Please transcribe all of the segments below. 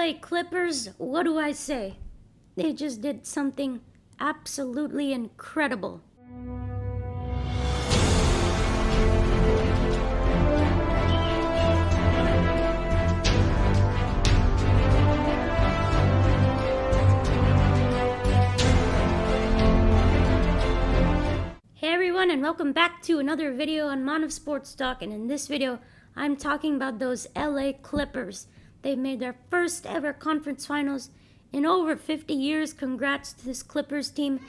LA Clippers, what do I say? They just did something absolutely incredible. Hey everyone, and welcome back to another video on Mon of Sports Talk. And in this video, I'm talking about those LA Clippers. They made their first ever conference finals in over 50 years. Congrats to this Clippers team.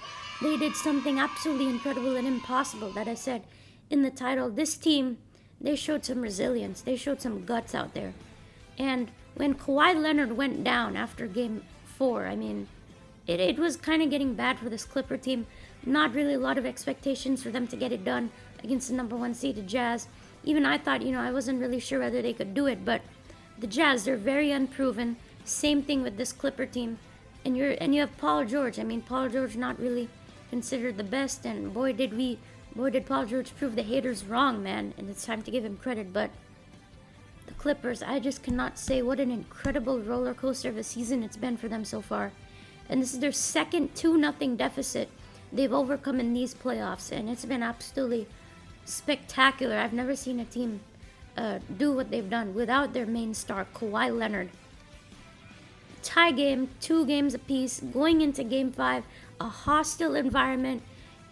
They did something absolutely incredible and impossible that I said in the title. This team, they showed some resilience. They showed some guts out there. And when Kawhi Leonard went down after game 4, it was kind of getting bad for this Clipper team. Not really a lot of expectations for them to get it done against the number 1 seeded Jazz. Even I thought, I wasn't really sure whether they could do it, but the Jazz, they're very unproven. Same thing with this Clipper team. And you have Paul George. Paul George not really considered the best, and boy did Paul George prove the haters wrong, man. And it's time to give him credit. But the Clippers, I just cannot say what an incredible roller coaster of a season it's been for them so far. And this is their second 2-0 deficit they've overcome in these playoffs, and it's been absolutely spectacular. I've never seen a team do what they've done without their main star, Kawhi Leonard. Tie game, 2 games apiece, going into game 5, a hostile environment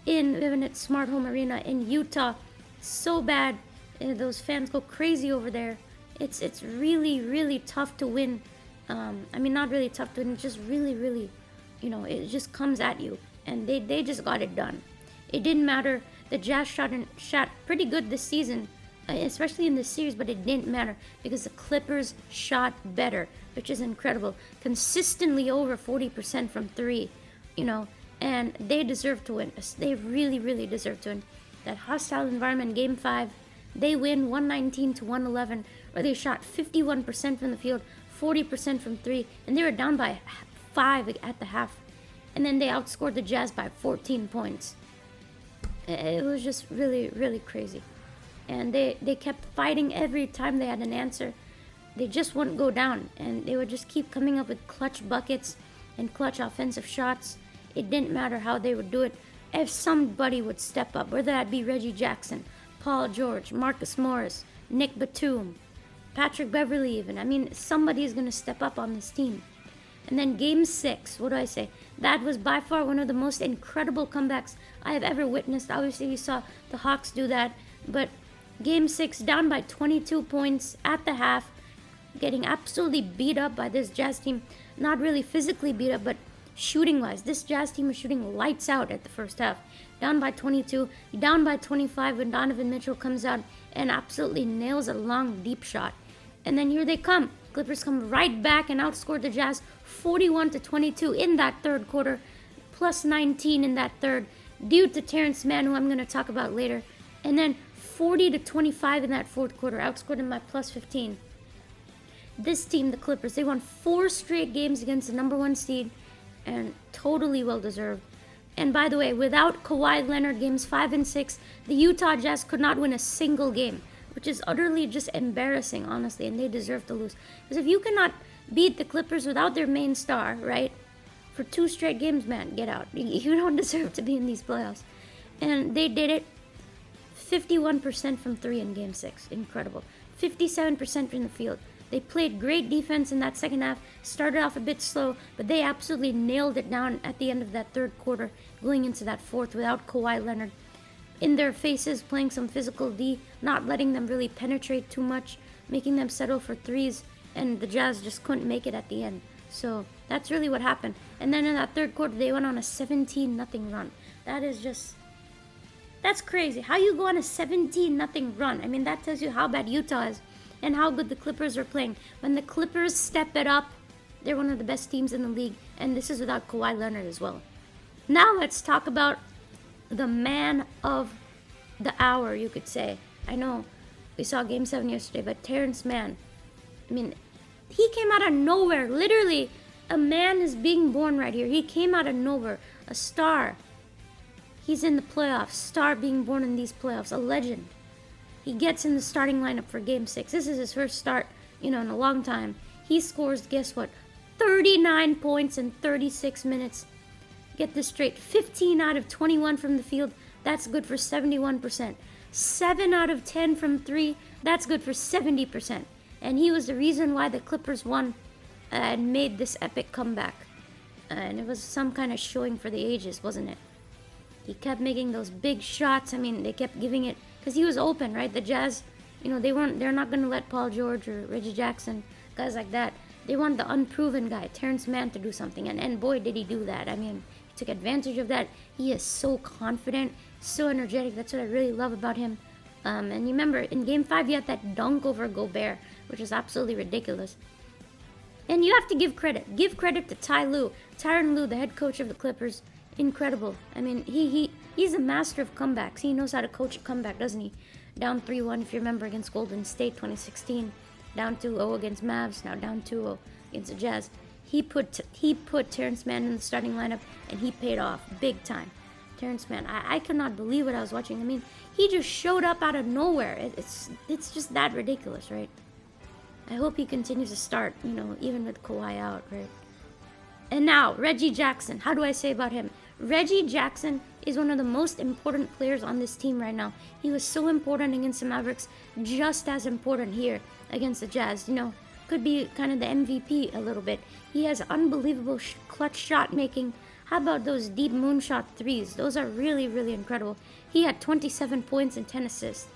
in Vivint Smart Home Arena in Utah. So bad, those fans go crazy over there. It's really, really tough to win. Not really tough to win, it's just really, it just comes at you. And they just got it done. It didn't matter. The Jazz shot pretty good this season, especially in this series, but it didn't matter because the Clippers shot better, which is incredible. Consistently over 40% from 3, and they deserve to win. They really, really deserve to win. That hostile environment, game 5, they win 119-111, where they shot 51% from the field, 40% from 3, and they were down by 5 at the half. And then they outscored the Jazz by 14 points. It was just really, really crazy. And they kept fighting every time they had an answer. They just wouldn't go down. And they would just keep coming up with clutch buckets and clutch offensive shots. It didn't matter how they would do it. If somebody would step up, whether that be Reggie Jackson, Paul George, Marcus Morris, Nick Batum, Patrick Beverley even. Somebody's going to step up on this team. And then game 6, what do I say? That was by far one of the most incredible comebacks I have ever witnessed. Obviously, we saw the Hawks do that. But game 6, down by 22 points at the half, getting absolutely beat up by this Jazz team. Not really physically beat up, but shooting-wise. This Jazz team was shooting lights out at the first half. Down by 22, down by 25 when Donovan Mitchell comes out and absolutely nails a long, deep shot. And then here they come. Clippers come right back and outscored the Jazz 41-22 in that third quarter, plus 19 in that third, due to Terrence Mann, who I'm going to talk about later. And then 40-25 in that fourth quarter, outscored them by plus 15. This team, the Clippers, they won 4 straight games against the number 1 seed, and totally well-deserved. And by the way, without Kawhi Leonard games 5 and 6, the Utah Jazz could not win a single game, which is utterly just embarrassing, honestly, and they deserve to lose. Because if you cannot beat the Clippers without their main star, right, for 2 straight games, man, get out. You don't deserve to be in these playoffs. And they did it. 51% from 3 in game 6. Incredible. 57% from the field. They played great defense in that second half. Started off a bit slow, but they absolutely nailed it down at the end of that third quarter, going into that fourth without Kawhi Leonard in their faces, playing some physical D, not letting them really penetrate too much, making them settle for 3s, and the Jazz just couldn't make it at the end. So that's really what happened. And then in that third quarter, they went on a 17-0 run. That's crazy. How you go on a 17-0 run? That tells you how bad Utah is and how good the Clippers are playing. When the Clippers step it up, they're one of the best teams in the league, and this is without Kawhi Leonard as well. Now let's talk about the man of the hour, you could say. I know we saw game 7 yesterday, but Terrence Mann, he came out of nowhere. Literally, a man is being born right here. He came out of nowhere. A star. He's in the playoffs. Star being born in these playoffs. A legend. He gets in the starting lineup for game 6. This is his first start, in a long time. He scores, guess what? 39 points in 36 minutes. Get this straight, 15 out of 21 from the field. That's good for 71%. 7 out of 10 from 3. That's good for 70%. And he was the reason why the Clippers won and made this epic comeback. And it was some kind of showing for the ages, wasn't it? He kept making those big shots. I mean, they kept giving it because he was open, right? The Jazz, they're not going to let Paul George or Reggie Jackson, guys like that. They want the unproven guy, Terrence Mann, to do something. And boy, did he do that. I mean, he took advantage of that. He is so confident, so energetic. That's what I really love about him. And you remember, in Game 5, he had that dunk over Gobert, which is absolutely ridiculous. And you have to give credit. Give credit to Tyronn Lue, the head coach of the Clippers. Incredible. I mean, he's a master of comebacks. He knows how to coach a comeback, doesn't he? Down 3-1, if you remember, against Golden State 2016. Down 2-0 against Mavs. Now down 2-0 against the Jazz. He put Terrence Mann in the starting lineup, and he paid off big time. Terrence Mann, I could not believe what I was watching. I mean, he just showed up out of nowhere. It's just that ridiculous, right? I hope he continues to start, even with Kawhi out, right? And now, Reggie Jackson. How do I say about him? Reggie Jackson is one of the most important players on this team right now. He was so important against the Mavericks, just as important here against the Jazz. Could be kind of the MVP a little bit. He has unbelievable clutch shot making. How about those deep moonshot threes? Those are really, really incredible. He had 27 points and 10 assists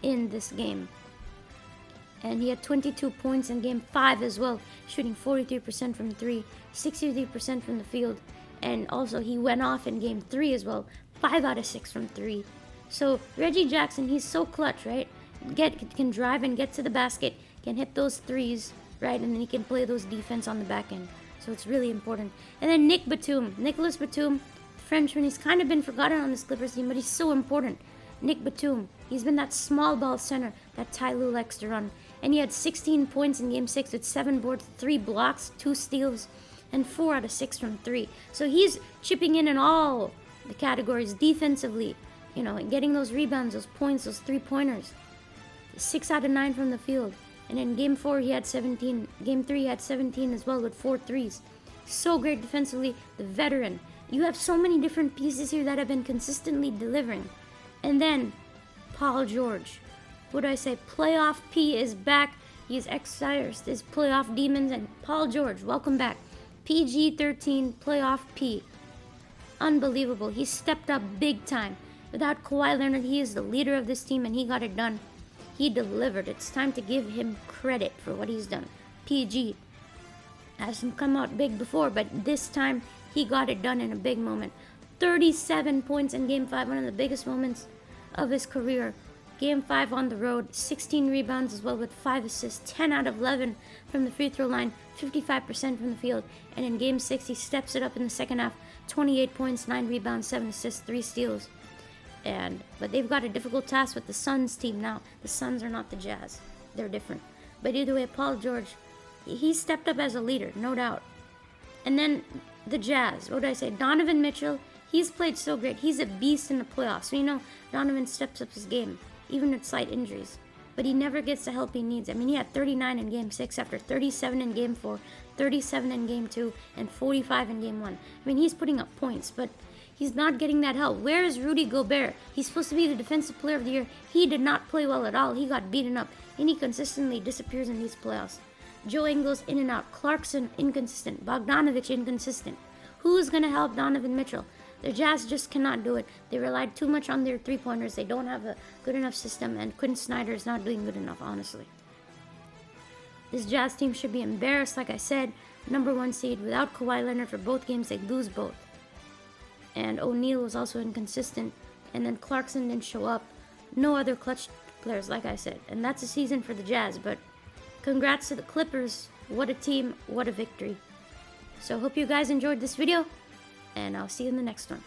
in this game. And he had 22 points in Game 5 as well, shooting 43% from 3, 63% from the field. And also he went off in Game 3 as well, 5 out of 6 from 3. So Reggie Jackson, he's so clutch, right? Can drive and get to the basket, can hit those threes, right? And then he can play those defense on the back end. So it's really important. And then Nicolas Batum, the Frenchman, he's kind of been forgotten on this Clippers team, but he's so important. Nick Batum, he's been that small ball center that Ty Lue likes to run. And he had 16 points in Game 6 with 7 boards, 3 blocks, 2 steals, and 4 out of 6 from 3. So he's chipping in all the categories defensively, and getting those rebounds, those points, those 3-pointers. 6 out of 9 from the field. And in Game 4, he had 17. Game 3, he had 17 as well with 4 threes. So great defensively, the veteran. You have so many different pieces here that have been consistently delivering. And then, Paul George. What do I say? Playoff P is back. He's exercised his playoff demons. And Paul George, welcome back. PG-13 Playoff P. Unbelievable. He stepped up big time. Without Kawhi Leonard, he is the leader of this team, and he got it done. He delivered. It's time to give him credit for what he's done. PG hasn't come out big before, but this time he got it done in a big moment. 37 points in Game 5, one of the biggest moments of his career. Game 5 on the road, 16 rebounds as well with 5 assists, 10 out of 11 from the free throw line, 55% from the field. And in Game 6, he steps it up in the second half, 28 points, 9 rebounds, 7 assists, 3 steals. But they've got a difficult task with the Suns team now. The Suns are not the Jazz. They're different. But either way, Paul George, he stepped up as a leader, no doubt. And then the Jazz, what did I say? Donovan Mitchell, he's played so great. He's a beast in the playoffs. So, Donovan steps up his game, even with slight injuries. But he never gets the help he needs. I mean, he had 39 in Game 6 after 37 in Game 4, 37 in Game 2, and 45 in Game 1. I mean, he's putting up points, but he's not getting that help. Where is Rudy Gobert? He's supposed to be the Defensive Player of the Year. He did not play well at all. He got beaten up, and he consistently disappears in these playoffs. Joe Ingles in and out. Clarkson, inconsistent. Bogdanovich, inconsistent. Who's going to help Donovan Mitchell? The Jazz just cannot do it. They relied too much on their three-pointers. They don't have a good enough system, and Quinn Snyder is not doing good enough, honestly. This Jazz team should be embarrassed, like I said. Number 1 seed. Without Kawhi Leonard for both games, they lose both. And O'Neal was also inconsistent. And then Clarkson didn't show up. No other clutch players, like I said. And that's a season for the Jazz. But congrats to the Clippers. What a team. What a victory. So hope you guys enjoyed this video. And I'll see you in the next one.